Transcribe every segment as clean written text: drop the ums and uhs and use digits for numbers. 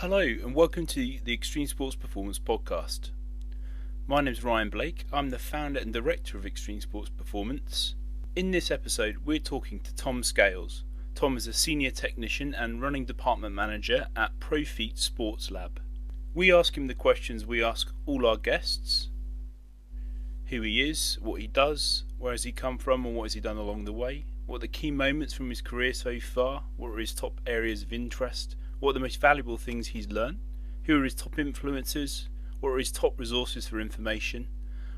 Hello and welcome to the Extreme Sports Performance Podcast. My name is Ryan Blake. I'm the founder and director of Extreme Sports Performance. In this episode, we're talking to Tom Scales. Tom is a senior technician and running department manager at Profeet Sports Lab. We ask him the questions we ask all our guests: who he is, what he does, where has he come from and what has he done along the way, what are the key moments from his career so far, what are his top areas of interest, what are the most valuable things he's learned, who are his top influencers, what are his top resources for information,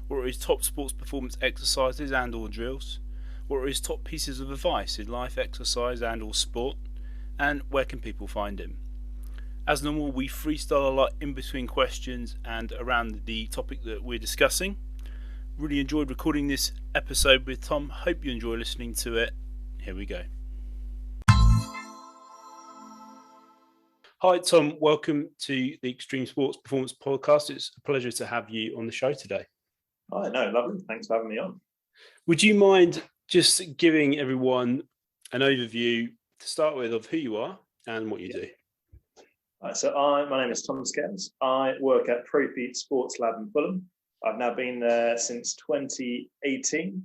what are his top sports performance exercises and or drills, what are his top pieces of advice in life, exercise and or sport, and where can people find him. As normal, we freestyle a lot in between questions and around the topic that we're discussing. Really enjoyed recording this episode with Tom. Hope you enjoy listening to it. Here we go. Hi, Tom. Welcome to the Extreme Sports Performance Podcast. It's a pleasure to have you on the show today. Hi, no, lovely. Thanks for having me on. Would you mind just giving everyone an overview to start with of who you are and what you do? Right, so my name is Tom Scales. I work at Profeet Sports Lab in Fulham. I've now been there since 2018.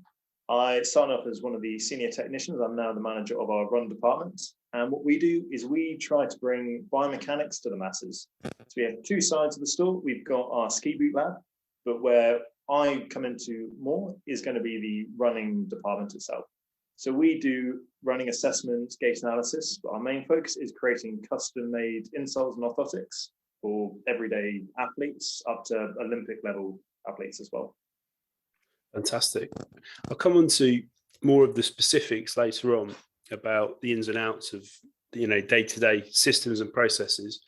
I started off as one of the senior technicians. I'm now the manager of our run department. And what we do is we try to bring biomechanics to the masses. So we have two sides of the store. We've got our ski boot lab, but where I come into more is going to be the running department itself. So we do running assessments, gait analysis, but our main focus is creating custom-made insoles and orthotics for everyday athletes up to Olympic level athletes as well. Fantastic. I'll come on to more of the specifics later on about the ins and outs of day-to-day systems and processes.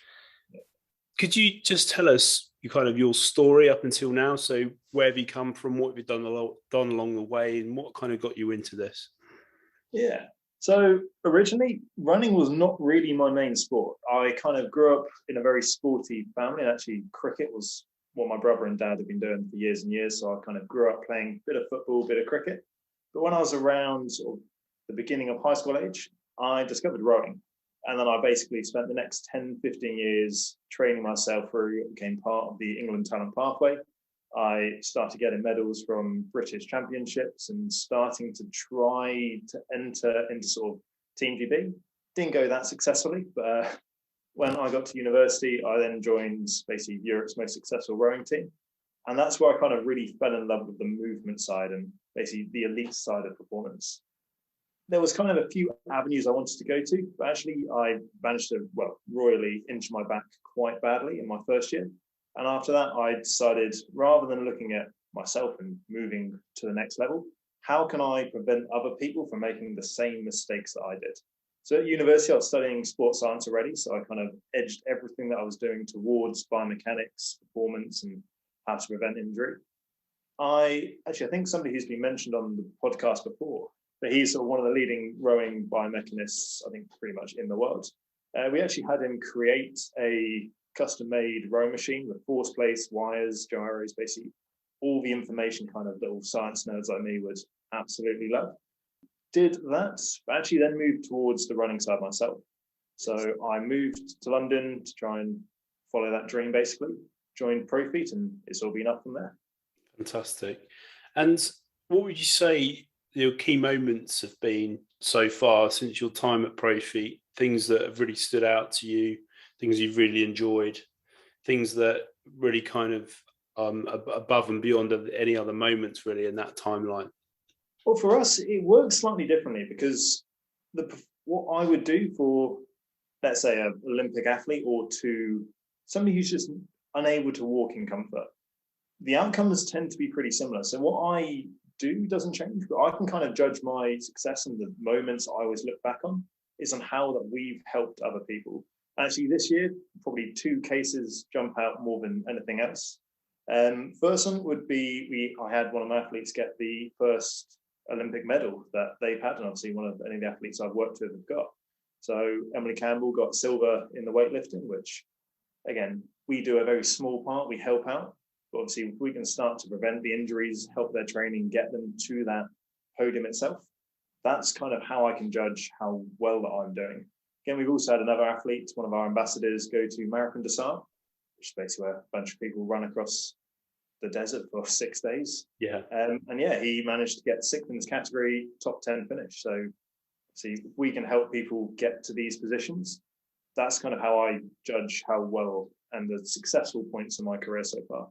Could you just tell us your story up until now? So where have you come from? What have you done along the way, and what kind of got you into this? Yeah. So originally, running was not really my main sport. I kind of grew up in a very sporty family, and actually cricket was what my brother and dad have been doing for years and years. So I kind of grew up playing a bit of football, a bit of cricket. But when I was around sort of the beginning of high school age, I discovered rowing. And then I basically spent the next 10, 15 years training myself through, became part of the England Talent Pathway. I started getting medals from British championships and starting to try to enter into sort of Team GB. Didn't go that successfully, but when I got to university, I then joined basically Europe's most successful rowing team. And that's where I kind of really fell in love with the movement side and basically the elite side of performance. There was kind of a few avenues I wanted to go to, but actually I managed to, royally injure my back quite badly in my first year. And after that, I decided, rather than looking at myself and moving to the next level, how can I prevent other people from making the same mistakes that I did? So at university, I was studying sports science already, so I kind of edged everything that I was doing towards biomechanics, performance, and how to prevent injury. I think somebody who's been mentioned on the podcast before, but he's sort of one of the leading rowing biomechanists, I think, pretty much in the world. We actually had him create a custom-made rowing machine with force plates, wires, gyros, basically all the information kind of little science nerds like me would absolutely love. Did that, but actually then moved towards the running side myself. So I moved to London to try and follow that dream, basically. Joined Profeet, and it's all been up from there. Fantastic. And what would you say your key moments have been so far since your time at Profeet? Things that have really stood out to you, things you've really enjoyed, things that really kind of above and beyond any other moments really in that timeline? Well, for us, it works slightly differently because what I would do for, let's say, an Olympic athlete or to somebody who's just unable to walk in comfort, the outcomes tend to be pretty similar. So what I do doesn't change, but I can kind of judge my success and the moments I always look back on is on how that we've helped other people. Actually, this year, probably two cases jump out more than anything else. First one would be I had one of my athletes get the first Olympic medal that they've had, and obviously one of any of the athletes I've worked with have got. So Emily Campbell got silver in the weightlifting, which, again, we do a very small part, we help out. But obviously, if we can start to prevent the injuries, help their training, get them to that podium itself, that's kind of how I can judge how well that I'm doing. Again, we've also had another athlete, one of our ambassadors, go to Marathon des Sables, which is basically where a bunch of people run across the desert for 6 days. Yeah. And yeah, he managed to get sixth in his category, top 10 finish. So see, if we can help people get to these positions, that's kind of how I judge how well and the successful points in my career so far.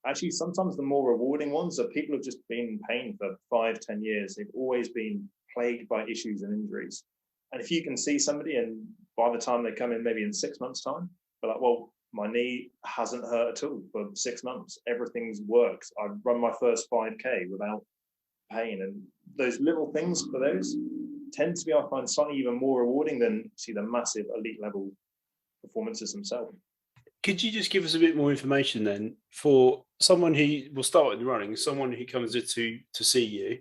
Actually, sometimes the more rewarding ones are people who've just been in pain for 5, 10 years. They've always been plagued by issues and injuries. And if you can see somebody and by the time they come in, maybe in 6 months' time, they're like, well, my knee hasn't hurt at all for 6 months. Everything's works. I've run my first 5K without pain. And those little things for those tend to be, I find, slightly even more rewarding than see the massive elite level performances themselves. Could you just give us a bit more information then for someone who will start with the running, someone who comes to see you,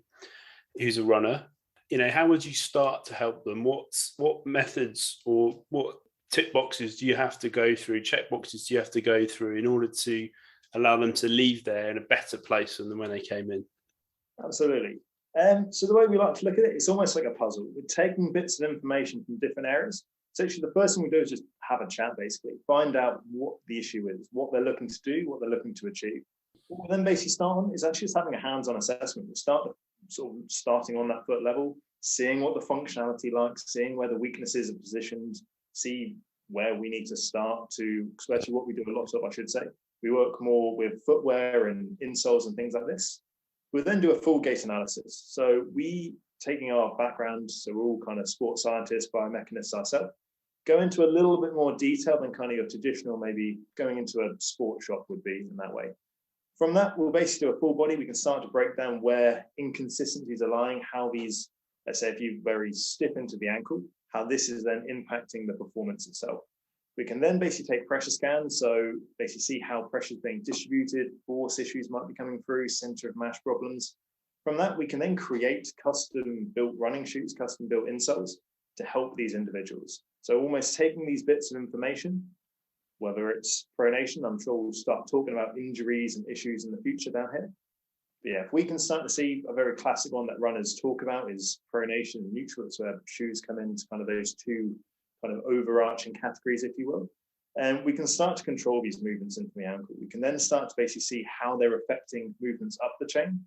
who's a runner, how would you start to help them? What methods or what tick boxes do you have to go through, check boxes do you have to go through in order to allow them to leave there in a better place than when they came in? Absolutely. So the way we like to look at it, it's almost like a puzzle. We're taking bits of information from different areas. So actually the first thing we do is just have a chat, basically, find out what the issue is, what they're looking to do, what they're looking to achieve. What we then basically start on is actually just having a hands-on assessment. We start sort of starting on that foot level, seeing what the functionality like, seeing where the weaknesses are positioned, see where we need to start to, especially what we do a lot of, I should say. We work more with footwear and insoles and things like this. We'll then do a full gait analysis. So we, taking our background, so we're all kind of sports scientists, biomechanists ourselves, go into a little bit more detail than kind of your traditional, maybe going into a sport shop would be in that way. From that, we'll basically do a full body. We can start to break down where inconsistencies are lying, how these, let's say if you're very stiff into the ankle, how this is then impacting the performance itself. We can then basically take pressure scans, so basically see how pressure is being distributed, force issues might be coming through, center of mass problems. From that, we can then create custom-built running shoes, custom-built insoles to help these individuals. So almost taking these bits of information, whether it's pronation, I'm sure we'll start talking about injuries and issues in the future down here. But yeah, if we can start to see a very classic one that runners talk about is pronation and neutral, it's where shoes come into kind of those two kind of overarching categories, if you will. And we can start to control these movements into the ankle. We can then start to basically see how they're affecting movements up the chain.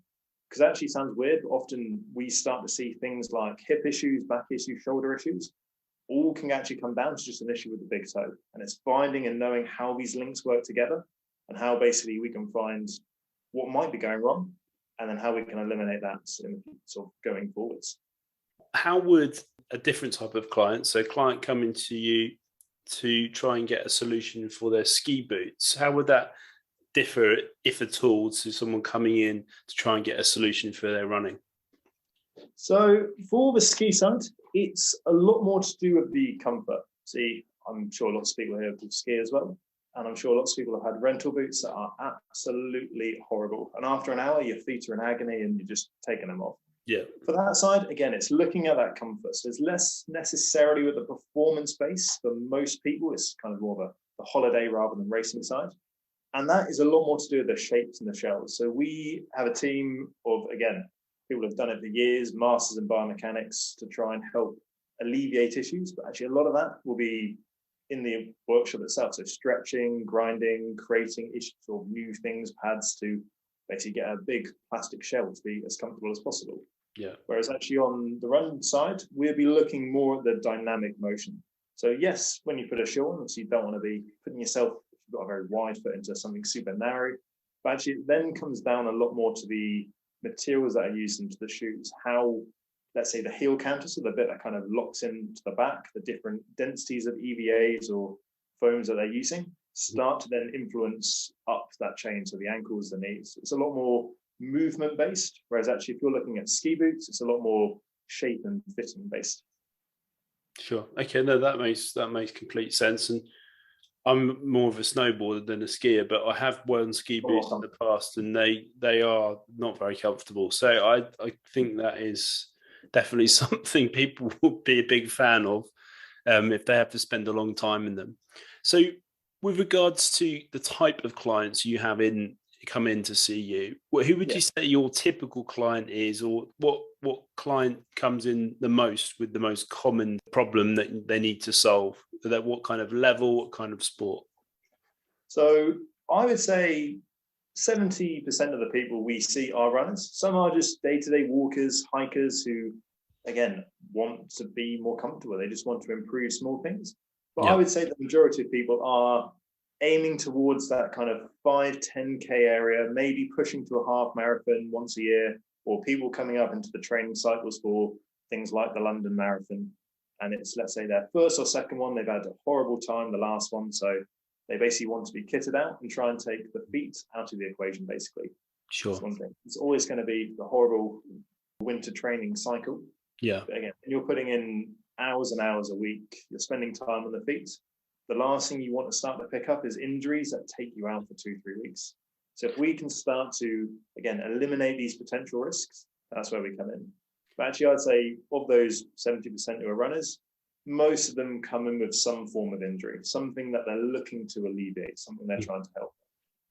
Because that actually sounds weird, but often we start to see things like hip issues, back issues, shoulder issues, all can actually come down to just an issue with the big toe. And it's finding and knowing how these links work together and how basically we can find what might be going wrong and then how we can eliminate that in sort of going forwards. How would a different type of client, so a client coming to you to try and get a solution for their ski boots, how would that differ, if at all, to someone coming in to try and get a solution for their running? So for the ski side, it's a lot more to do with the comfort. See, I'm sure lots of people here will ski as well. And I'm sure lots of people have had rental boots that are absolutely horrible. And after an hour, your feet are in agony and you're just taking them off. Yeah. For that side, again, it's looking at that comfort. So it's less necessarily with the performance base. For most people, it's kind of more of the holiday rather than racing side. And that is a lot more to do with the shapes and the shells. So we have a team of, again, people have done it for years, masters in biomechanics, to try and help alleviate issues. But actually, a lot of that will be in the workshop itself. So stretching, grinding, creating issues or new things, pads to basically get a big plastic shell to be as comfortable as possible. Yeah. Whereas actually on the run side, we'll be looking more at the dynamic motion. So yes, when you put a shoe on, obviously you don't want to be putting yourself, if you've got a very wide foot, into something super narrow. But actually it then comes down a lot more to the materials that are used into the shoes. How, let's say the heel counter, so the bit that kind of locks into the back, the different densities of EVAs or foams that they're using, start to then influence up that chain, so the ankles, the knees. It's a lot more movement based, whereas actually if you're looking at ski boots, it's a lot more shape and fitting based. Sure. Okay, no, that makes complete sense. And I'm more of a snowboarder than a skier, but I have worn ski boots in the past, and they are not very comfortable. So I think that is definitely something people would be a big fan of if they have to spend a long time in them. So with regards to the type of clients you have in come in to see you, who would you say your typical client is, or what client comes in the most with the most common problem that they need to solve? That what kind of level, what kind of sport? So I would say 70% of the people we see are runners. Some are just day-to-day walkers, hikers who, again, want to be more comfortable. They just want to improve small things. But I would say the majority of people are aiming towards that kind of 5-10K area, maybe pushing to a half marathon once a year, or people coming up into the training cycles for things like the London Marathon. And it's, let's say, their first or second one. They've had a horrible time the last one. So they basically want to be kitted out and try and take the feet out of the equation, basically. Sure. That's one thing. It's always going to be the horrible winter training cycle. Yeah. But again, you're putting in hours and hours a week. You're spending time on the feet. The last thing you want to start to pick up is injuries that take you out for 2-3 weeks. So if we can start to, again, eliminate these potential risks, that's where we come in. But actually, I'd say of those 70% who are runners, most of them come in with some form of injury, something that they're looking to alleviate, something they're trying to help.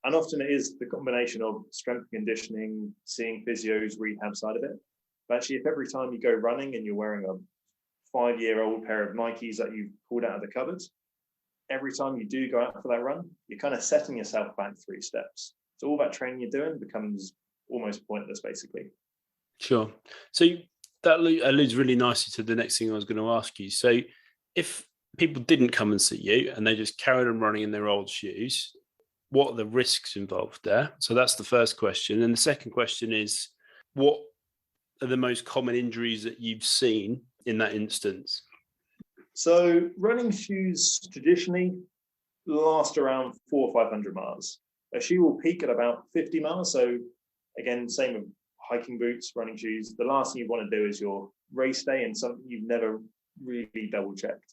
And often it is the combination of strength conditioning, seeing physios, rehab side of it. But actually, if every time you go running and you're wearing a 5-year-old pair of Nikes that you've pulled out of the cupboard, every time you do go out for that run, you're kind of setting yourself back 3 steps. So all that training you're doing becomes almost pointless, basically. Sure. So that alludes really nicely to the next thing I was going to ask you. So if people didn't come and see you and they just carried on running in their old shoes, what are the risks involved there? So that's the first question. And the second question is, what are the most common injuries that you've seen in that instance? So running shoes traditionally last around 400 or 500 miles. A shoe will peak at about 50 miles. So again, same with hiking boots, running shoes. The last thing you want to do is your race day and something you've never really double checked.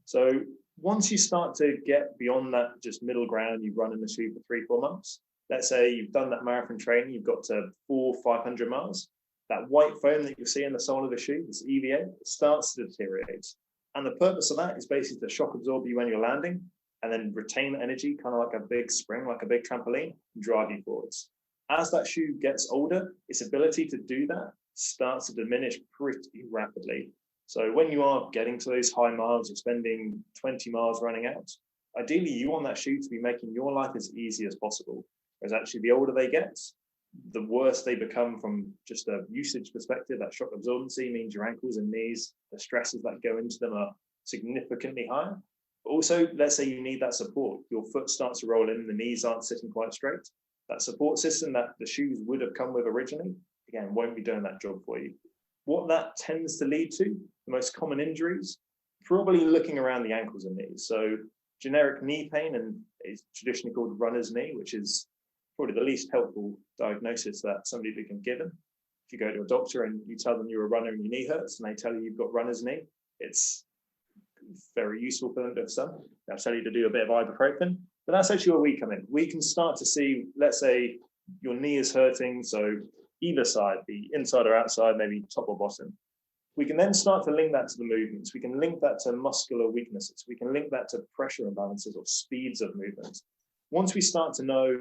So once you start to get beyond that just middle ground, you run in the shoe for 3-4 months. Let's say you've done that marathon training, you've got to 400-500 miles. That white foam that you see in the sole of the shoe, this EVA, starts to deteriorate. And the purpose of that is basically to shock absorb you when you're landing and then retain energy, kind of like a big spring, like a big trampoline, and drive you forwards. As that shoe gets older, its ability to do that starts to diminish pretty rapidly. So when you are getting to those high miles, you're spending 20 miles running out, ideally you want that shoe to be making your life as easy as possible. Whereas actually the older they get, the worse they become from just a usage perspective. That shock absorbency means your ankles and knees, the stresses that go into them are significantly higher. But also, let's say you need that support. Your foot starts to roll in, the knees aren't sitting quite straight. That support system that the shoes would have come with originally, again, won't be doing that job for you. What that tends to lead to, the most common injuries, probably looking around the ankles and knees. So generic knee pain, and it's traditionally called runner's knee, which is probably the least helpful diagnosis that somebody can give them. If you go to a doctor and you tell them you're a runner and your knee hurts, and they tell you you've got runner's knee, it's very useful for them to have some. They'll tell you to do a bit of ibuprofen, but that's actually where we come in. We can start to see, let's say your knee is hurting, so either side, the inside or outside, maybe top or bottom. We can then start to link that to the movements. We can link that to muscular weaknesses. We can link that to pressure imbalances or speeds of movement. Once we start to know,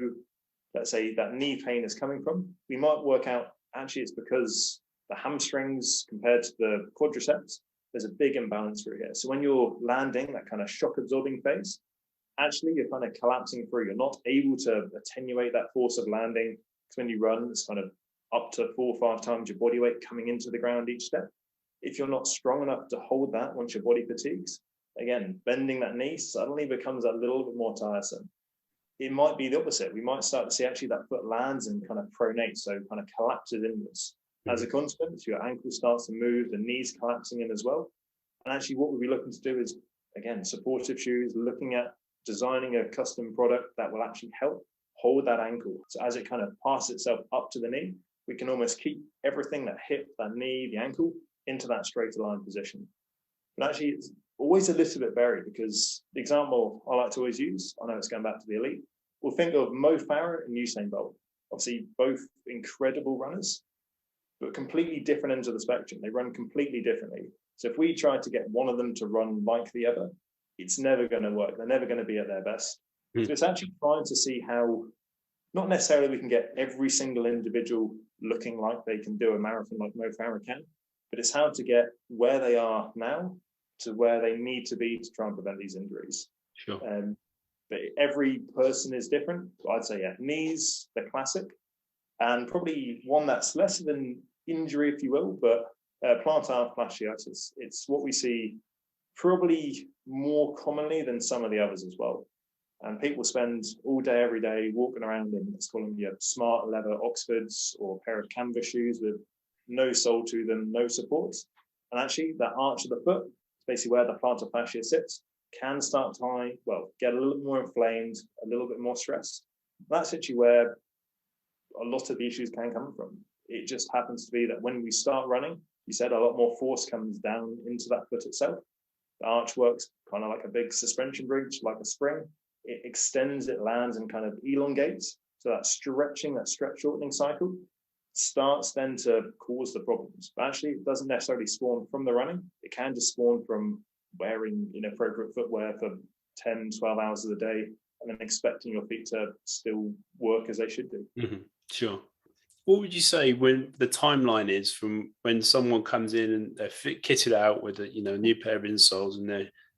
let's say, that knee pain is coming from, we might work out actually it's because the hamstrings compared to the quadriceps, there's a big imbalance through here. So when you're landing, that kind of shock absorbing phase, actually you're kind of collapsing through. You're not able to attenuate that force of landing. Because when you run, it's kind of up to 4 or 5 times your body weight coming into the ground each step. If you're not strong enough to hold that once your body fatigues, again, bending that knee suddenly becomes a little bit more tiresome. It might be the opposite. We might start to see actually that foot lands and kind of pronates, so kind of collapses inwards. As a consequence, your ankle starts to move, the knees collapsing in as well. And actually what we'll be looking to do is, again, supportive shoes, looking at designing a custom product that will actually help hold that ankle. So as it kind of passes itself up to the knee, we can almost keep everything, that hip, that knee, the ankle, into that straight aligned position. But actually it's always a little bit varied, because the example I like to always use, I know it's going back to the elite, we'll think of Mo Farah and Usain Bolt. Obviously both incredible runners, but completely different ends of the spectrum. They run completely differently. So if we try to get one of them to run like the other, it's never going to work. They're never going to be at their best. So it's actually trying to see how Not necessarily we can get every single individual looking like they can do a marathon like Mo Farah can, but it's how to get where they are now to where they need to be to try and prevent these injuries. Sure. But every person is different. I'd say, yeah, knees, the classic, and probably one that's less of an injury, if you will, but plantar fasciitis. It's what we see probably more commonly than some of the others as well. And people spend all day, every day walking around in, let's call them your smart leather Oxfords or a pair of canvas shoes with no sole to them, no supports. And actually that arch of the foot, basically where the plantar fascia sits, can start to get a little bit more inflamed, a little bit more stressed. That's actually where a lot of the issues can come from. It just happens to be that when we start running, you said a lot more force comes down into that foot itself. The arch works kind of like a big suspension bridge, like a spring. It extends, it lands, and kind of elongates. So that stretching, that stretch shortening cycle starts then to cause the problems. But actually, it doesn't necessarily spawn from the running. It can just spawn from wearing inappropriate footwear for 10, 12 hours of the day and then expecting your feet to still work as they should do. Mm-hmm. Sure. What would you say when the timeline is from when someone comes in and they're kitted out with a new pair of insoles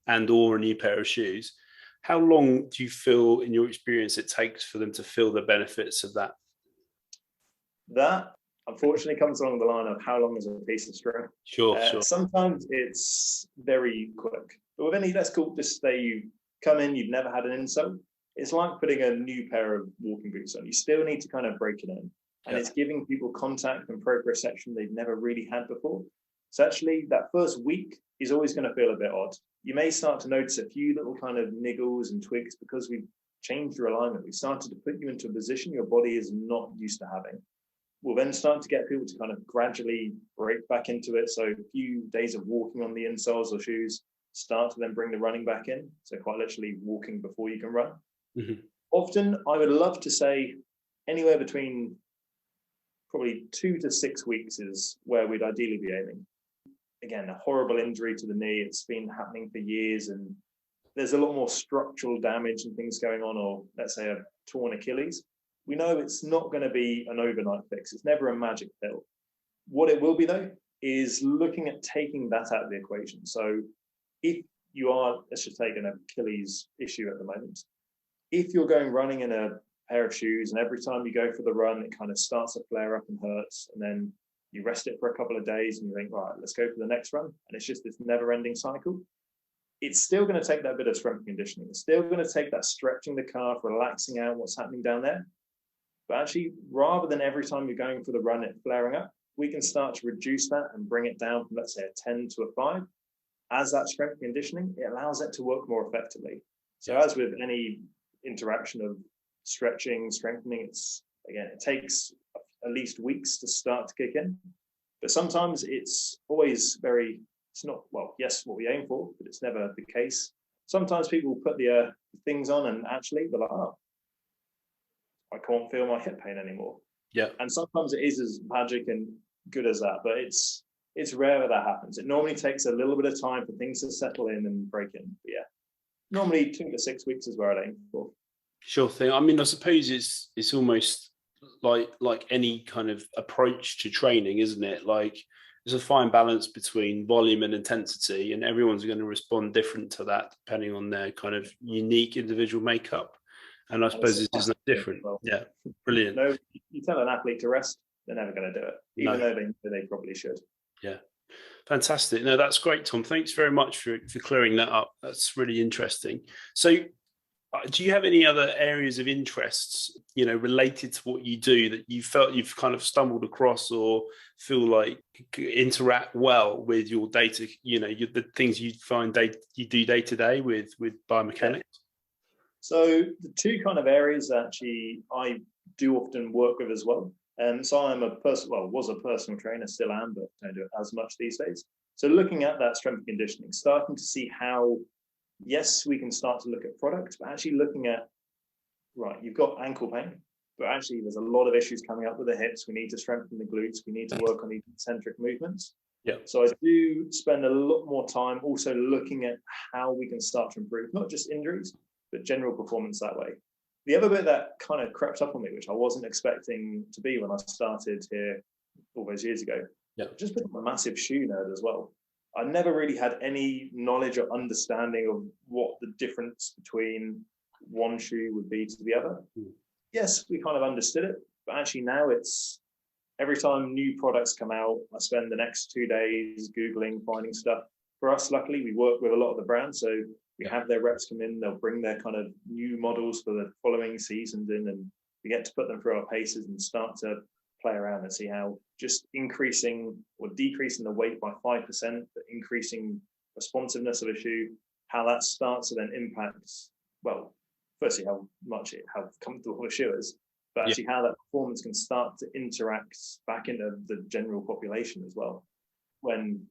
and or a new pair of shoes? How long do you feel, in your experience, it takes for them to feel the benefits of that? That unfortunately comes along the line of how long is a piece of string. Sure. Sometimes it's very quick, but with any, let's just say you come in, you've never had an insole. It's like putting a new pair of walking boots on. You still need to kind of break it in. And it's giving people contact and proprioception they've never really had before. So actually, that first week is always going to feel a bit odd. You may start to notice a few little kind of niggles and twigs because we've changed your alignment. We've started to put you into a position your body is not used to having. We'll then start to get people to kind of gradually break back into it. So a few days of walking on the insoles or shoes start to then bring the running back in. So quite literally walking before you can run. Mm-hmm. Often, I would love to say anywhere between probably 2 to 6 weeks is where we'd ideally be aiming. Again, a horrible injury to the knee. It's been happening for years and there's a lot more structural damage and things going on, or let's say a torn Achilles. We know it's not going to be an overnight fix. It's never a magic pill. What it will be though, is looking at taking that out of the equation. So if you are, let's just take an Achilles issue at the moment. If you're going running in a pair of shoes and every time you go for the run it kind of starts to flare up and hurts, and then you rest it for a couple of days and you think, right, let's go for the next run, and it's just this never-ending cycle, it's still going to take that bit of strength conditioning. It's still going to take that stretching the calf, relaxing out what's happening down there. But actually, rather than every time you're going for the run it flaring up, we can start to reduce that and bring it down from, let's say, a 10 to a 5. As that strength conditioning, it allows it to work more effectively. So as with any interaction of stretching, strengthening, it takes at least weeks to start to kick in. But sometimes it's always it's not, yes, what we aim for, but it's never the case. Sometimes people put the things on and actually they're like, oh, I can't feel my hip pain anymore. Yeah. And sometimes it is as magic and good as that, but it's rare that happens. It normally takes a little bit of time for things to settle in and break in. But yeah, normally 2 to 6 weeks is where I aim for. Sure thing. I mean, I suppose it's almost like any kind of approach to training, isn't it? Like there's a fine balance between volume and intensity, and everyone's going to respond different to that depending on their kind of unique individual makeup. And I suppose this is no different. Well, yeah, brilliant. No, you tell an athlete to rest, they're never going to do it, even though they probably should. Yeah. Fantastic. No, that's great, Tom. Thanks very much for clearing that up. That's really interesting. So do you have any other areas of interests, related to what you do that you felt you've kind of stumbled across or feel like interact well with your data, the things you find you do day to day with biomechanics? So the two kind of areas actually I do often work with as well. And so I'm was a personal trainer, still am, but don't do it as much these days. So looking at that strength and conditioning, starting to see how, yes, we can start to look at product, but actually looking at, right, you've got ankle pain, but actually there's a lot of issues coming up with the hips. We need to strengthen the glutes. We need to work on the eccentric movements. Yeah. So I do spend a lot more time also looking at how we can start to improve, not just injuries, but general performance that way. The other bit that kind of crept up on me, which I wasn't expecting to be when I started here all those years ago, Yeah. I've just become a massive shoe nerd as well. I never really had any knowledge or understanding of what the difference between one shoe would be to the other. Yes, we kind of understood it, but actually now it's every time new products come out, I spend the next 2 days Googling, finding stuff. For us, luckily, we work with a lot of the brands, so we have their reps come in, they'll bring their kind of new models for the following seasons in, and we get to put them through our paces and start to play around and see how just increasing or decreasing the weight by 5%, but increasing responsiveness of a shoe, how that starts to then impact, well, firstly, how comfortable a shoe is, but actually how that performance can start to interact back into the general population as well. When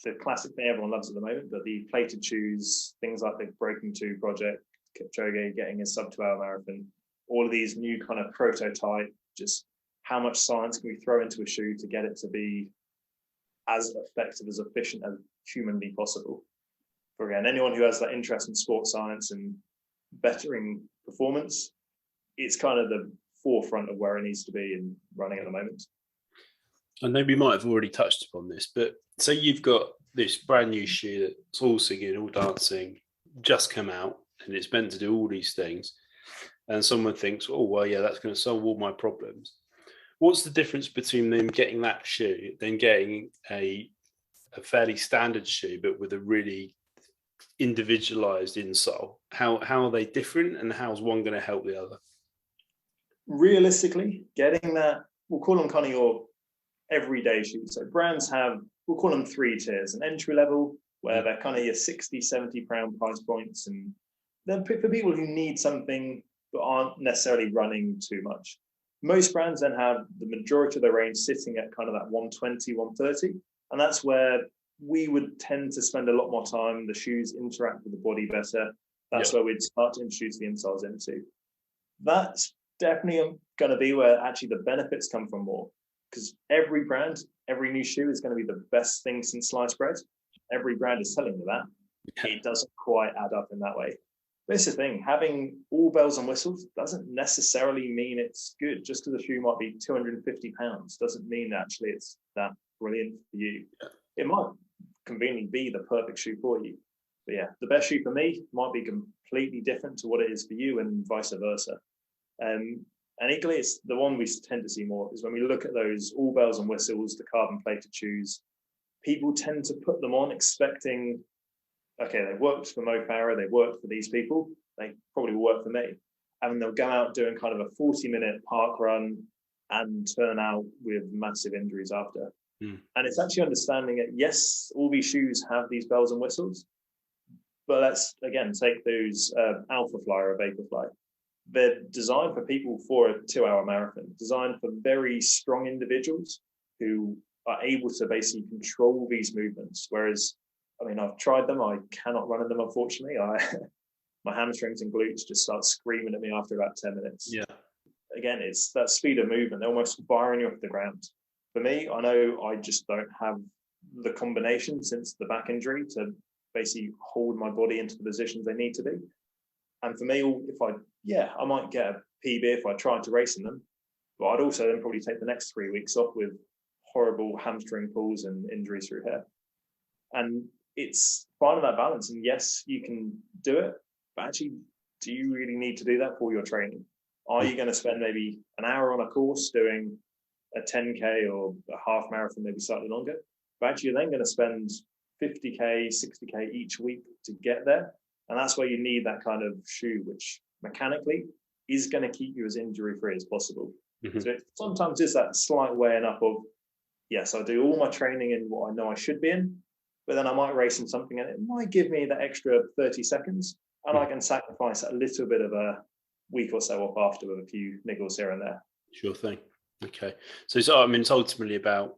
the classic thing everyone loves at the moment, but the plated shoes, things like the Breaking 2 project, Kipchoge getting his sub 2-hour marathon, all of these new kind of prototype, just how much science can we throw into a shoe to get it to be as effective, as efficient as humanly possible. For again, anyone who has that interest in sports science and bettering performance, it's kind of the forefront of where it needs to be in running at the moment. I know we might have already touched upon this, but say you've got this brand new shoe that's all singing, all dancing, just come out, and it's meant to do all these things, and someone thinks, oh, well, yeah, that's going to solve all my problems. What's the difference between them getting that shoe, then getting a fairly standard shoe, but with a really individualized insole? How are they different, and how's one going to help the other? Realistically, getting that, we'll call them kind of your everyday shoes. So brands have, we'll call them 3 tiers: an entry level, where they're kind of your 60, 70 pound price points, and they're for people who need something but aren't necessarily running too much. Most brands then have the majority of their range sitting at kind of that 120, 130, and that's where we would tend to spend a lot more time. The shoes interact with the body better. That's where we'd start to introduce the insoles into. That's definitely going to be where actually the benefits come from more, because every brand, every new shoe is going to be the best thing since sliced bread. Every brand is telling you that. It doesn't quite add up in that way. But it's the thing, having all bells and whistles doesn't necessarily mean it's good. Just because the shoe might be 250 pounds doesn't mean actually it's that brilliant for you. It might conveniently be the perfect shoe for you. But yeah, the best shoe for me might be completely different to what it is for you, and vice versa. And equally, it's the one we tend to see more is when we look at those all bells and whistles, the carbon plated shoes, people tend to put them on expecting, okay, they worked for Mo Farah, they worked for these people, they probably will work for me. And they'll go out doing kind of a 40-minute park run and turn out with massive injuries after. And it's actually understanding that, yes, all these shoes have these bells and whistles, but let's, again, take those Alpha Fly or Vaporfly. They're designed for people for a 2-hour marathon, designed for very strong individuals who are able to basically control these movements. Whereas, I mean, I've tried them. I cannot run in them, unfortunately. My hamstrings and glutes just start screaming at me after about 10 minutes. Yeah. Again, it's that speed of movement. They're almost firing you off the ground. For me, I know I just don't have the combination since the back injury to basically hold my body into the positions they need to be. And for me, I might get a PB if I tried to race in them, but I'd also then probably take the next 3 weeks off with horrible hamstring pulls and injuries through here. And it's finding that balance. And yes, you can do it, but actually, do you really need to do that for your training? Are you going to spend maybe an hour on a course doing a 10K or a half marathon, maybe slightly longer? But actually, you're then going to spend 50K, 60K each week to get there. And that's where you need that kind of shoe, which mechanically is going to keep you as injury-free as possible. So it sometimes is that slight weighing up of, yes, I do all my training in what I know I should be in, but then I might race in something and it might give me that extra 30 seconds, and I can sacrifice a little bit of a week or so off after with a few niggles here and there. Sure thing. Okay. So I mean, it's ultimately about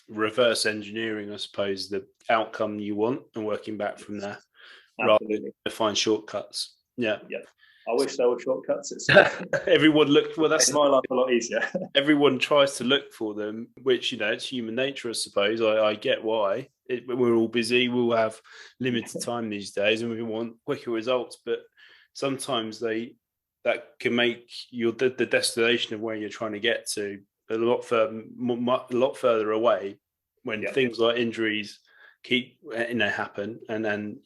reverse engineering, I suppose, the outcome you want and working back from there. Rather than to find shortcuts. Yeah. I wish there were shortcuts. It's everyone look well. That's my life a lot easier. Everyone tries to look for them, which it's human nature, I suppose. I get why. We're all busy. We'll have limited time these days, and we want quicker results. But sometimes they that can make the destination of where you're trying to get to a lot further away when Yeah. things like injuries keep happen, and then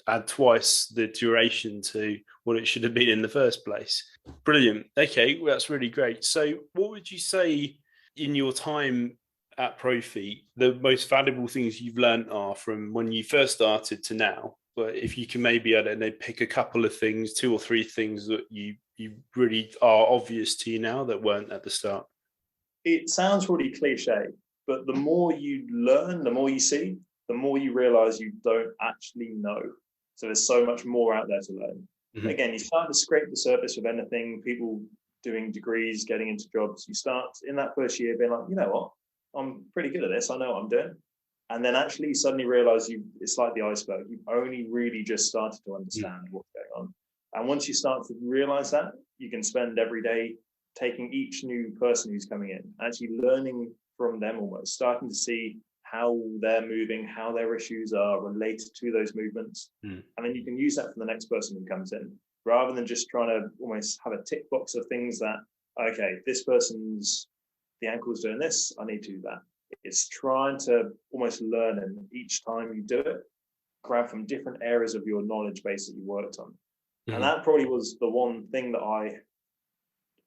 add twice the duration to what it should have been in the first place. Brilliant. Okay, well, that's really great. So what would you say in your time at Profeet the most valuable things you've learned are from when you first started to now? But if you can maybe, I don't know, pick a couple of things, 2 or 3 things that you really are obvious to you now that weren't at the start. It sounds really cliche, but the more you learn, the more you see, the more you realize you don't actually know. So there's so much more out there to learn. Mm-hmm. Again, you start to scrape the surface of anything, people doing degrees, getting into jobs. You start in that first year being like, you know what, I'm pretty good at this. I know what I'm doing. And then actually you suddenly realize it's like the iceberg. You've only really just started to understand what's going on. And once you start to realize that, you can spend every day taking each new person who's coming in, actually learning from them almost, starting to see how they're moving, how their issues are related to those movements. And then you can use that for the next person who comes in, rather than just trying to almost have a tick box of things that, okay, this person's, the ankle's doing this, I need to do that. It's trying to almost learn, and each time you do it, grab from different areas of your knowledge base that you worked on. And that probably was the one thing that I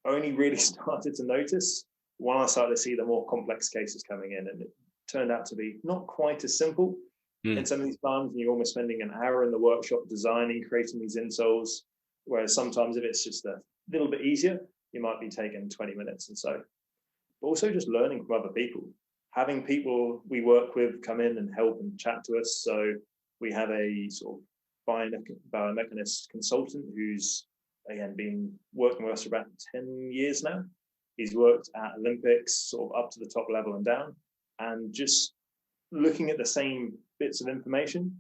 only really started to notice when I started to see the more complex cases coming in, and it turned out to be not quite as simple in some of these times, and you're almost spending an hour in the workshop designing, creating these insoles, whereas sometimes if it's just a little bit easier, you might be taking 20 minutes. And so, but also just learning from other people, having people we work with come in and help and chat to us. So we have a sort of biomechanist consultant who's, again, been working with us for about 10 years now. He's worked at Olympics, sort of up to the top level and down, and just looking at the same bits of information,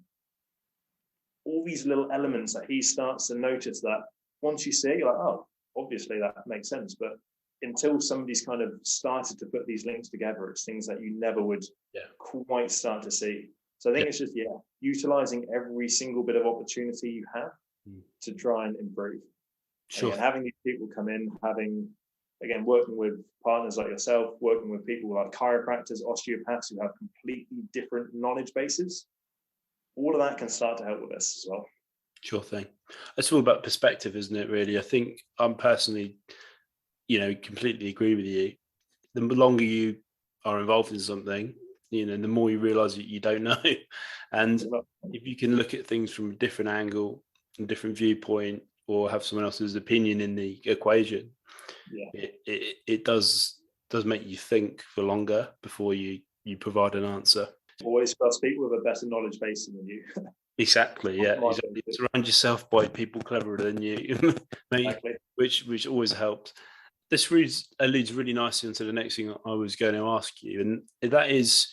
all these little elements that he starts to notice that once you see, you're like, oh, obviously that makes sense. But until somebody's kind of started to put these links together, it's things that you never would quite start to see. So I think it's just, utilizing every single bit of opportunity you have to try and improve. Sure. And having these people come in, working with partners like yourself, working with people like chiropractors, osteopaths who have completely different knowledge bases, all of that can start to help with this as well. Sure thing. It's all about perspective, isn't it, really? I think I'm personally, completely agree with you. The longer you are involved in something, the more you realize that you don't know. And if you can look at things from a different angle, a different viewpoint, or have someone else's opinion in the equation, it does make you think for longer before you provide an answer. Always trust people with a better knowledge base than you. Exactly, yeah. Exactly. Surround yourself by people cleverer than you, exactly. which always helps. This leads really nicely into the next thing I was going to ask you, and that is,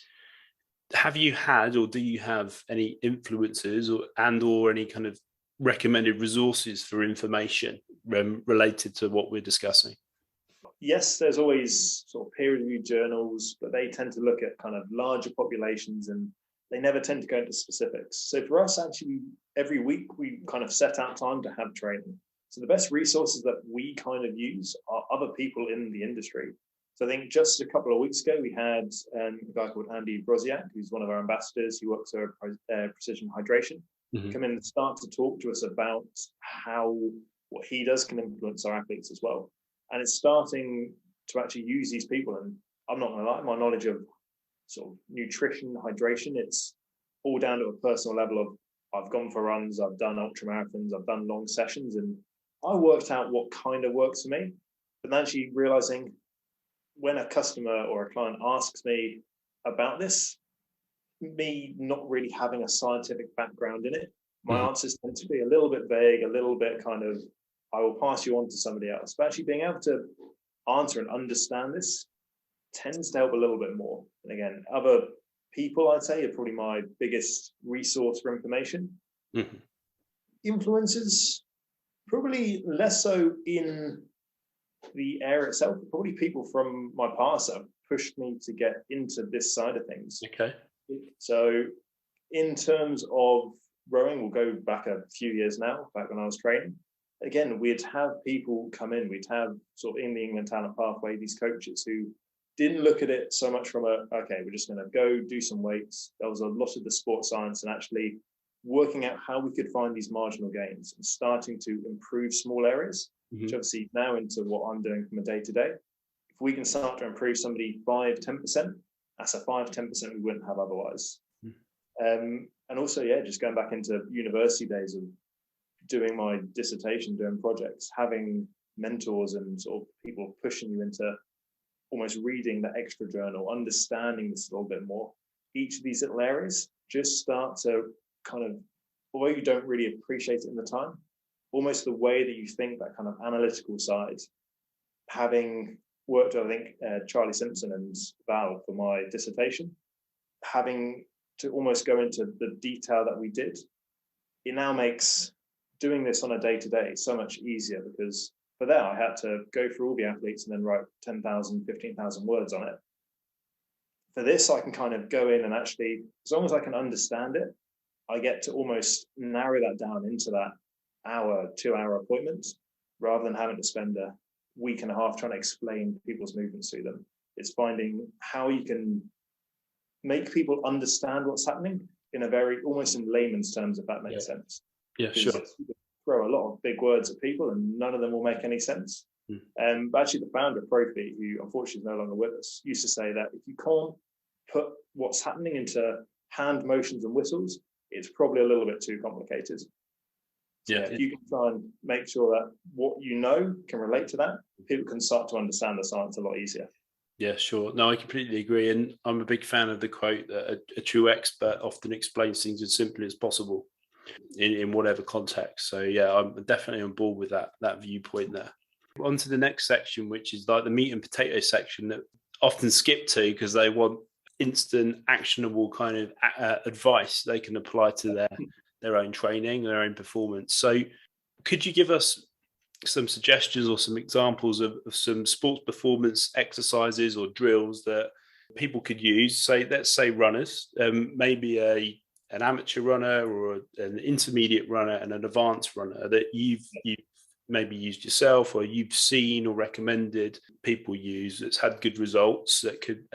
have you had or do you have any influences or any kind of recommended resources for information related to what we're discussing? Yes, there's always sort of peer-reviewed journals, but they tend to look at kind of larger populations and they never tend to go into specifics. So for us, actually, every week we kind of set out time to have training. So the best resources that we kind of use are other people in the industry. So I think just a couple of weeks ago, we had a guy called Andy Broziak, who's one of our ambassadors. He works at Precision Hydration, come in and start to talk to us about how what he does can influence our athletes as well. And it's starting to actually use these people. And I'm not going to lie, my knowledge of sort of nutrition, hydration, it's all down to a personal level of I've gone for runs, I've done ultra marathons, I've done long sessions, and I worked out what kind of works for me. But actually realizing when a customer or a client asks me about this, me not really having a scientific background in it, my answers tend to be a little bit vague, a little bit kind of, I will pass you on to somebody else. But actually being able to answer and understand this tends to help a little bit more. And again, other people, I'd say, are probably my biggest resource for information. Influencers, probably less so in the area itself, but probably people from my past that have pushed me to get into this side of things. Okay. So in terms of rowing, we'll go back a few years now, back when I was training. again, we'd have people come in, we'd have sort of in the England talent pathway, these coaches who didn't look at it so much from okay, we're just going to go do some weights. There was a lot of the sports science and actually working out how we could find these marginal gains and starting to improve small areas, which obviously now into what I'm doing from a day to day. If we can start to improve somebody 5-10%, that's a 5-10% we wouldn't have otherwise. And also, yeah, just going back into university days of doing my dissertation, doing projects, having mentors and sort of people pushing you into almost reading the extra journal, understanding this a little bit more. Each of these little areas just start to kind of, although you don't really appreciate it in the time, almost the way that you think, that kind of analytical side, having worked with, I think, Charlie Simpson and Val for my dissertation, having to almost go into the detail that we did, it now makes doing this on a day-to-day so much easier, because for that I had to go through all the athletes and then write 10,000, 15,000 words on it. For this, I can kind of go in and actually, as long as I can understand it, I get to almost narrow that down into that hour, 2-hour appointment, rather than having to spend a week and a half trying to explain people's movements to them. It's finding how you can make people understand what's happening in a very, almost in layman's terms, if that makes sense. Yeah, sure. Throw a lot of big words at people and none of them will make any sense. But actually the founder of profeet, who unfortunately is no longer with us, used to say that if you can't put what's happening into hand motions and whistles, it's probably a little bit too complicated. So if you can try and make sure that what you know can relate to that, people can start to understand the science a lot easier. Yeah, sure. No, I completely agree. And I'm a big fan of the quote that a true expert often explains things as simply as possible in whatever context. So yeah, I'm definitely on board with that viewpoint there. On to the next section, which is like the meat and potato section that often skip to because they want instant, actionable kind of advice they can apply to their own training, their own performance. So could you give us some suggestions or some examples of some sports performance exercises or drills that people could use? Say, let's say runners, maybe an amateur runner or an intermediate runner and an advanced runner that you've maybe used yourself or you've seen or recommended people use that's had good results that could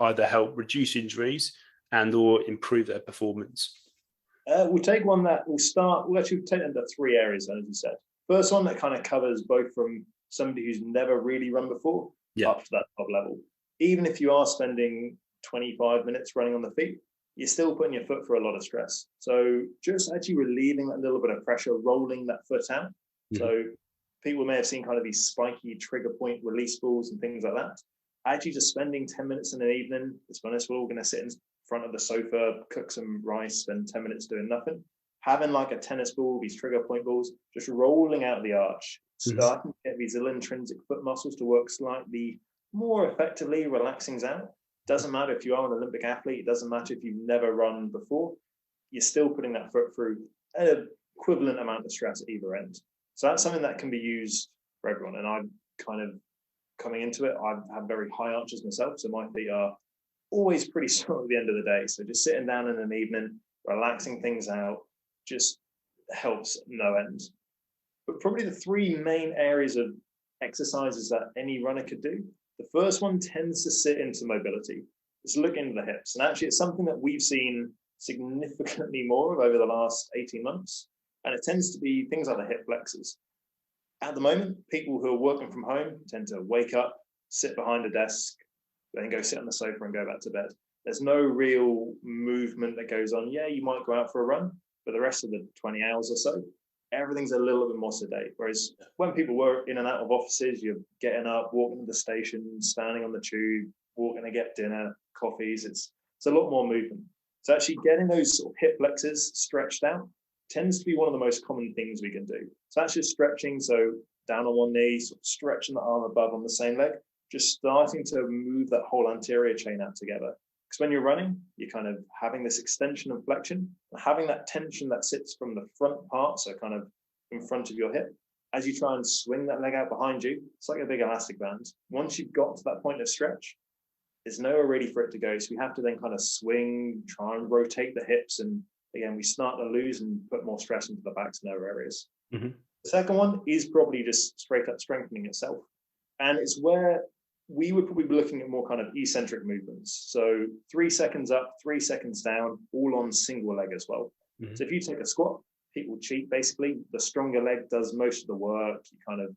either help reduce injuries and or improve their performance. We'll take one that we'll actually take into 3 areas, as you said. First one that kind of covers both from somebody who's never really run before up to that top level. Even if you are spending 25 minutes running on the feet, you're still putting your foot through a lot of stress. So just actually relieving that little bit of pressure, rolling that foot out. So people may have seen kind of these spiky trigger point release balls and things like that. Actually just spending 10 minutes in an evening, this bonus, we're all going to sit in front of the sofa, cook some rice, spend 10 minutes doing nothing. Having like a tennis ball, these trigger point balls, just rolling out the arch, starting to get these little intrinsic foot muscles to work slightly more effectively, relaxing out. Doesn't matter if you are an Olympic athlete, it doesn't matter if you've never run before, you're still putting that foot through an equivalent amount of stress at either end. So that's something that can be used for everyone. And I'm kind of coming into it, I have very high arches myself, so my feet are always pretty sore at the end of the day. So just sitting down in an evening, relaxing things out, just helps no end. But probably the 3 main areas of exercises that any runner could do. The first one tends to sit into mobility. It's look into the hips. And actually it's something that we've seen significantly more of over the last 18 months. And it tends to be things like the hip flexors. At the moment, people who are working from home tend to wake up, sit behind a desk, then go sit on the sofa and go back to bed. There's no real movement that goes on. Yeah, you might go out for a run, but the rest of the 20 hours or so, everything's a little bit more sedate. Whereas when people were in and out of offices, you're getting up, walking to the station, standing on the tube, walking to get dinner, coffees. It's a lot more movement. So actually getting those sort of hip flexors stretched out tends to be one of the most common things we can do. So that's just stretching. So down on one knee, sort of stretching the arm above on the same leg, just starting to move that whole anterior chain out together. Because when you're running, you're kind of having this extension and flexion, and having that tension that sits from the front part, so kind of in front of your hip. As you try and swing that leg out behind you, it's like a big elastic band. Once you've got to that point of stretch, there's nowhere really for it to go. So we have to then kind of swing, try and rotate the hips. And again, we start to lose and put more stress into the backs and other areas. The second one is probably just straight up strengthening itself. And it's where we would probably be looking at more kind of eccentric movements. So 3 seconds up, 3 seconds down, all on single leg as well. Mm-hmm. So if you take a squat, people cheat basically. The stronger leg does most of the work. You kind of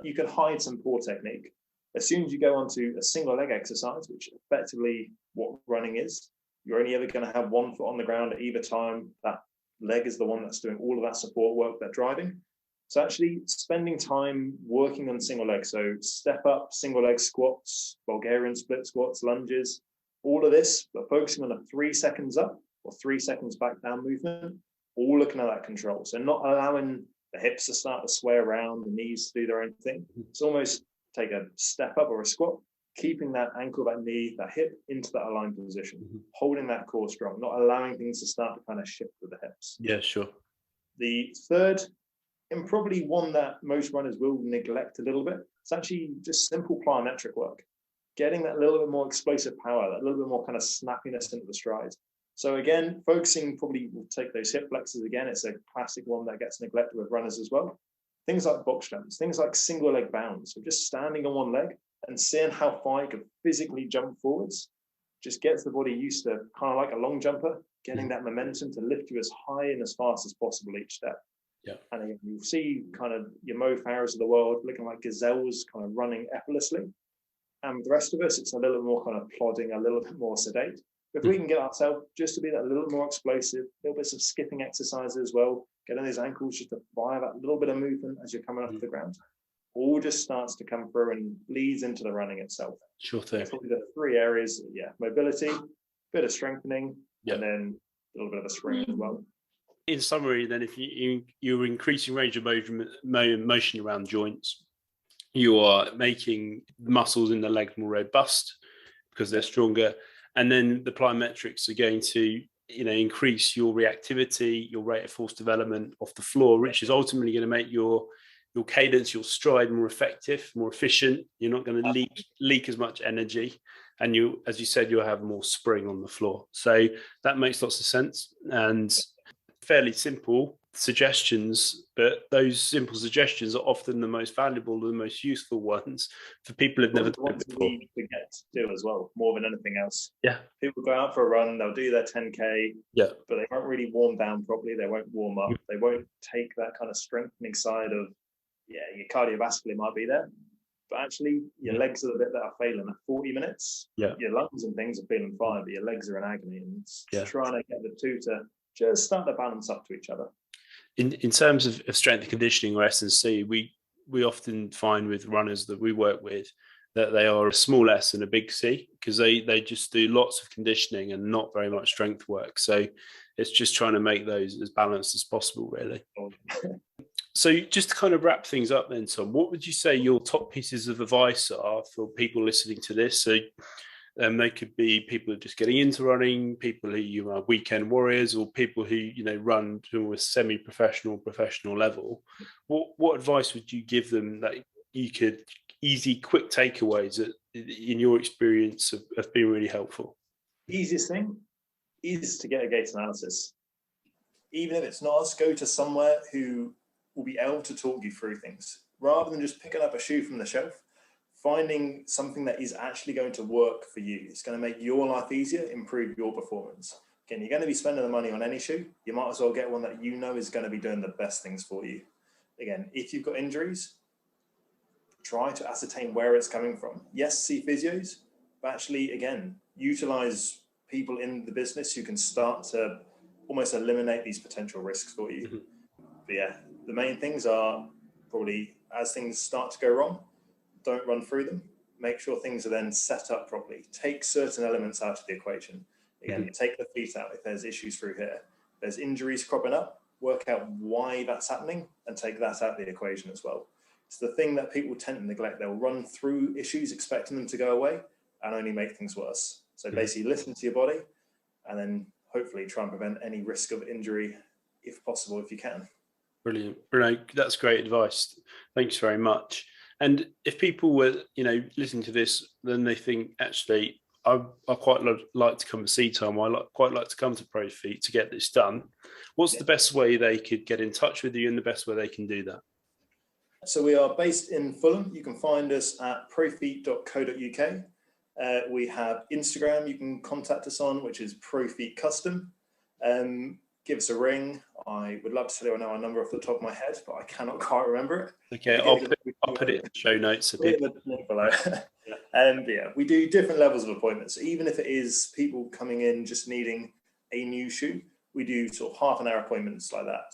you can hide some poor technique. As soon as you go onto a single leg exercise, which effectively what running is, you're only ever going to have one foot on the ground at either time. That leg is the one that's doing all of that support work, that driving. So actually spending time working on single leg. So step up, single leg squats, Bulgarian split squats, lunges, all of this, but focusing on a 3 seconds up or 3 seconds back down movement, all looking at that control. So not allowing the hips to start to sway around, the knees to do their own thing. It's almost take a step up or a squat, keeping that ankle, that knee, that hip into that aligned position, holding that core strong, not allowing things to start to kind of shift with the hips. Yeah, sure. The third, and probably one that most runners will neglect a little bit, it's actually just simple plyometric work, getting that little bit more explosive power, that little bit more kind of snappiness into the stride. So again, focusing, probably will take those hip flexors again. It's a classic one that gets neglected with runners as well. Things like box jumps, things like single leg bounds. So just standing on one leg and seeing how far you can physically jump forwards just gets the body used to kind of like a long jumper, getting that momentum to lift you as high and as fast as possible each step. Yeah. And again, you'll see kind of your Mo Farahs of the world looking like gazelles kind of running effortlessly. And with the rest of us, it's a little bit more kind of plodding, a little bit more sedate. If we can get ourselves just to be that little more explosive, little bits of skipping exercises as well, getting those ankles just to fire that little bit of movement as you're coming up to the ground, all just starts to come through and bleeds into the running itself. Sure thing. That's probably the 3 areas, mobility, bit of strengthening, and then a little bit of a spring as well. In summary, then, if you're increasing range of motion around joints, you are making muscles in the leg more robust because they're stronger. And then the plyometrics are going to, increase your reactivity, your rate of force development off the floor, which is ultimately going to make your cadence, your stride more effective, more efficient. You're not going to leak as much energy. And you, as you said, you'll have more spring on the floor. So that makes lots of sense and fairly simple suggestions, but those simple suggestions are often the most valuable, the most useful ones for people who've never done it before. We forget to do as well, more than anything else. Yeah. People go out for a run, they'll do their 10K, but they won't really warm down properly. They won't warm up. They won't take that kind of strengthening side of, your cardiovascular might be there, but actually your legs are the bit that are failing at 40 minutes. Yeah. Your lungs and things are feeling fine, but your legs are in agony, and it's trying to get the two to just start to balance up to each other. In terms of strength and conditioning or S&C, we often find with runners that we work with that they are a small S and a big C because they just do lots of conditioning and not very much strength work. So it's just trying to make those as balanced as possible, really. So just to kind of wrap things up then, Tom, what would you say your top pieces of advice are for people listening to this? So they could be people just getting into running, people who are weekend warriors, or people who run to a semi-professional, professional level. What advice would you give them that you could easy, quick takeaways that, in your experience, have been really helpful? Easiest thing is to get a gait analysis. Even if it's not us, go to somewhere who will be able to talk you through things rather than just picking up a shoe from the shelf. Finding something that is actually going to work for you. It's going to make your life easier, improve your performance. Again, you're going to be spending the money on any shoe. You might as well get one that is going to be doing the best things for you. Again, if you've got injuries, try to ascertain where it's coming from. Yes, see physios, but actually, again, utilize people in the business who can start to almost eliminate these potential risks for you. But the main things are probably, as things start to go wrong, don't run through them. Make sure things are then set up properly. Take certain elements out of the equation. Again, take the feet out if there's issues through here. There's injuries cropping up, work out why that's happening and take that out of the equation as well. It's the thing that people tend to neglect. They'll run through issues expecting them to go away and only make things worse. So basically listen to your body and then hopefully try and prevent any risk of injury if possible, if you can. Brilliant. Bruno, that's great advice. Thanks very much. And if people were, listening to this, then they think, actually, I quite like to come and see Tom. Quite like to come to Profeet to get this done. What's the best way they could get in touch with you and the best way they can do that? So we are based in Fulham. You can find us at profeet.co.uk. We have Instagram you can contact us on, which is Profeet Custom. Give us a ring. I would love to tell you I know our number off the top of my head, but I cannot quite remember it. Okay, I'll put it in the show notes. So people... below. We do different levels of appointments. Even if it is people coming in just needing a new shoe, we do sort of half an hour appointments like that.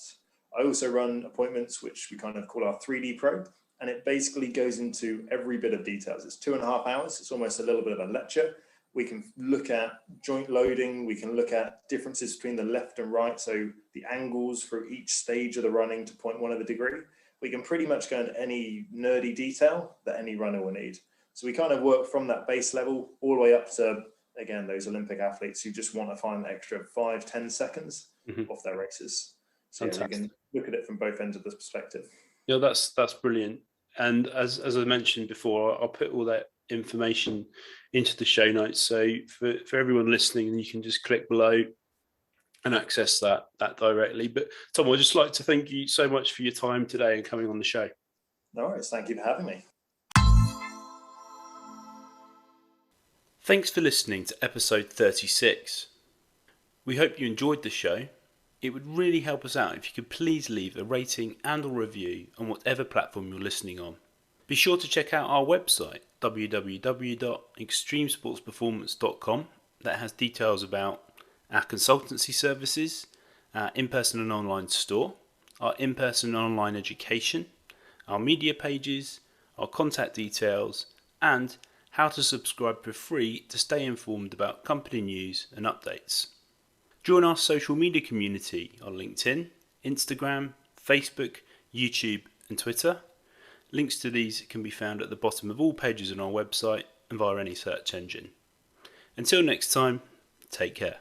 I also run appointments, which we kind of call our 3D Pro, and it basically goes into every bit of details. It's 2.5 hours. It's almost a little bit of a lecture. We can look at joint loading. We can look at differences between the left and right. So the angles for each stage of the running to 0.1 of a degree. We can pretty much go into any nerdy detail that any runner will need. So we kind of work from that base level all the way up to, again, those Olympic athletes who just want to find an extra 5-10 seconds off their races. So we can look at it from both ends of this perspective. Yeah, that's brilliant. And as I mentioned before, I'll put all that information into the show notes. So for everyone listening, you can just click below and access that directly. But Tom, I'd just like to thank you so much for your time today and coming on the show. No worries. Thank you for having me. Thanks for listening to episode 36. We hope you enjoyed the show. It would really help us out if you could please leave a rating and a review on whatever platform you're listening on. Be sure to check out our website, www.extremesportsperformance.com, that has details about our consultancy services, our in-person and online store, our in-person and online education, our media pages, our contact details, and how to subscribe for free to stay informed about company news and updates. Join our social media community on LinkedIn, Instagram, Facebook, YouTube and Twitter. Links to these can be found at the bottom of all pages on our website and via any search engine. Until next time, take care.